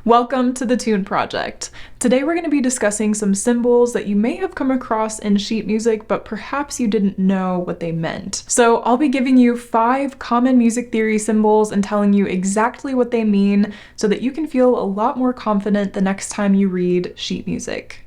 Welcome to the Tune Project. Today we're going to be discussing some symbols that you may have come across in sheet music, but perhaps you didn't know what they meant. So I'll be giving you 5 common music theory symbols and telling you exactly what they mean so that you can feel a lot more confident the next time you read sheet music.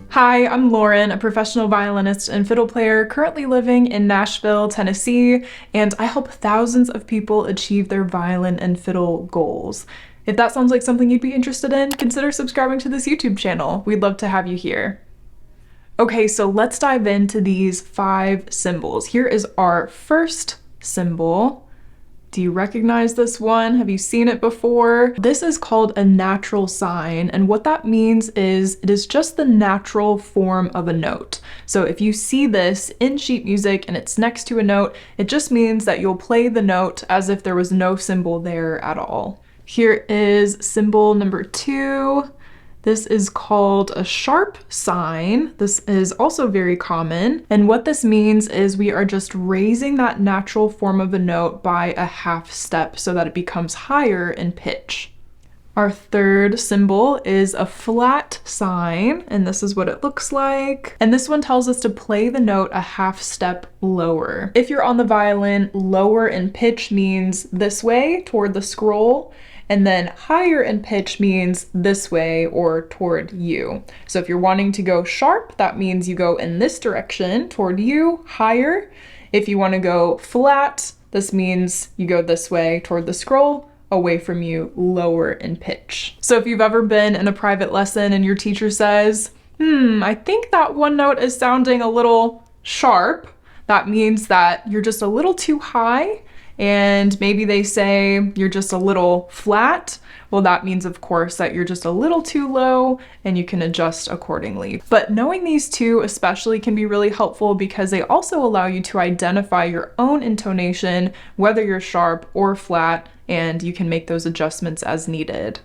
Hi, I'm Lauren, a professional violinist and fiddle player currently living in Nashville, Tennessee, and I help thousands of people achieve their violin and fiddle goals. If that sounds like something you'd be interested in, consider subscribing to this YouTube channel. We'd love to have you here. Okay, so let's dive into these 5 symbols. Here is our first symbol. Do you recognize this one? Have you seen it before? This is called a natural sign, and what that means is it is just the natural form of a note. So if you see this in sheet music and it's next to a note, it just means that you'll play the note as if there was no symbol there at all. Here is symbol number 2. This is called a sharp sign. This is also very common. And what this means is we are just raising that natural form of a note by a half step so that it becomes higher in pitch. Our third symbol is a flat sign, and this is what it looks like. And this one tells us to play the note a half step lower. If you're on the violin, lower in pitch means this way toward the scroll. And then higher in pitch means this way or toward you. So if you're wanting to go sharp, that means you go in this direction toward you, higher. If you want to go flat, this means you go this way toward the scroll, away from you, lower in pitch. So if you've ever been in a private lesson and your teacher says, I think that one note is sounding a little sharp, that means that you're just a little too high. And maybe they say you're just a little flat. Well, that means, of course, that you're just a little too low and you can adjust accordingly. But knowing these two especially can be really helpful because they also allow you to identify your own intonation, whether you're sharp or flat, and you can make those adjustments as needed.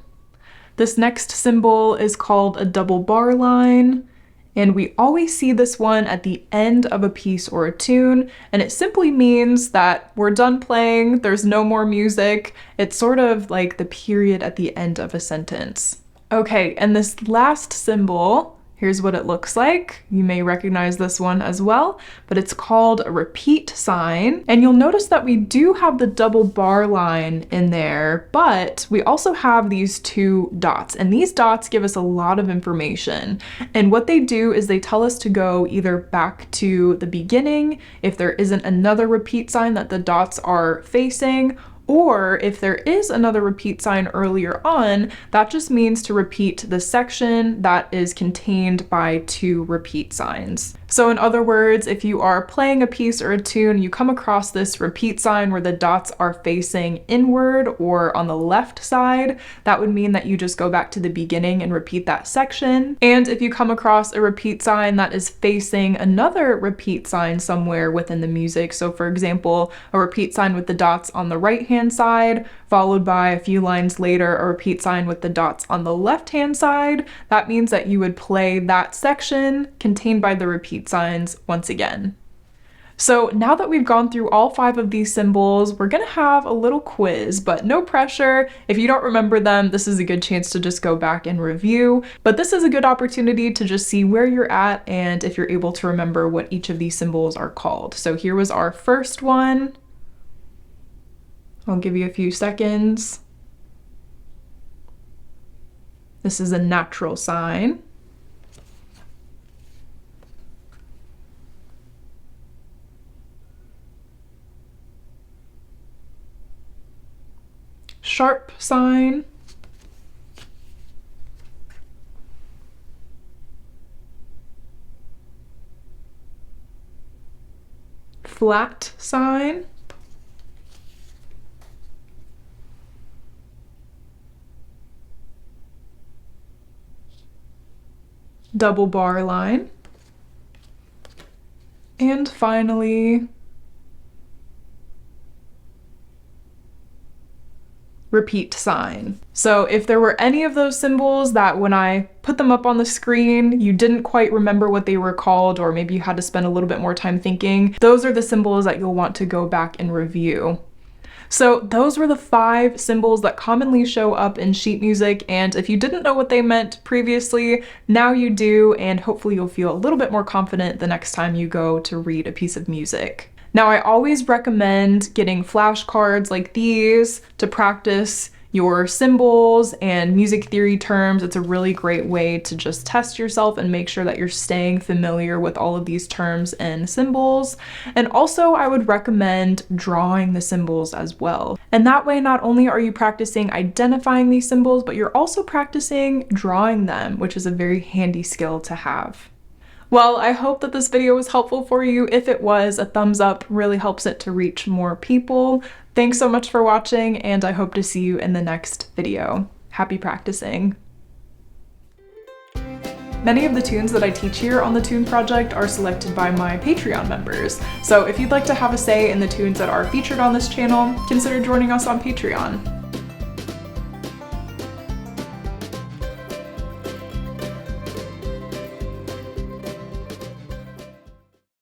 This next symbol is called a double bar line. And we always see this one at the end of a piece or a tune, and it simply means that we're done playing, there's no more music. It's sort of like the period at the end of a sentence. Okay, and this last symbol, here's what it looks like. You may recognize this one as well, but it's called a repeat sign. And you'll notice that we do have the double bar line in there, but we also have these 2 dots. And these dots give us a lot of information. And what they do is they tell us to go either back to the beginning, if there isn't another repeat sign that the dots are facing, or if there is another repeat sign earlier on, that just means to repeat the section that is contained by 2 repeat signs. So in other words, if you are playing a piece or a tune, you come across this repeat sign where the dots are facing inward or on the left side, that would mean that you just go back to the beginning and repeat that section. And if you come across a repeat sign that is facing another repeat sign somewhere within the music, so for example, a repeat sign with the dots on the right-hand side, followed by a few lines later, a repeat sign with the dots on the left-hand side, that means that you would play that section contained by the repeat signs once again. So now that we've gone through all 5 of these symbols, we're gonna have a little quiz, but no pressure. If you don't remember them, this is a good chance to just go back and review. But this is a good opportunity to just see where you're at and if you're able to remember what each of these symbols are called. So here was our first one. I'll give you a few seconds. This is a natural sign. Sharp sign. Flat sign. Double bar line. And finally, repeat sign. So if there were any of those symbols that when I put them up on the screen, you didn't quite remember what they were called, or maybe you had to spend a little bit more time thinking, those are the symbols that you'll want to go back and review. So those were the 5 symbols that commonly show up in sheet music, and if you didn't know what they meant previously, now you do, and hopefully you'll feel a little bit more confident the next time you go to read a piece of music. Now, I always recommend getting flashcards like these to practice your symbols and music theory terms. It's a really great way to just test yourself and make sure that you're staying familiar with all of these terms and symbols. And also, I would recommend drawing the symbols as well. And that way, not only are you practicing identifying these symbols, but you're also practicing drawing them, which is a very handy skill to have. Well, I hope that this video was helpful for you. If it was, a thumbs up really helps it to reach more people. Thanks so much for watching, and I hope to see you in the next video. Happy practicing. Many of the tunes that I teach here on the Tune Project are selected by my Patreon members. So if you'd like to have a say in the tunes that are featured on this channel, consider joining us on Patreon.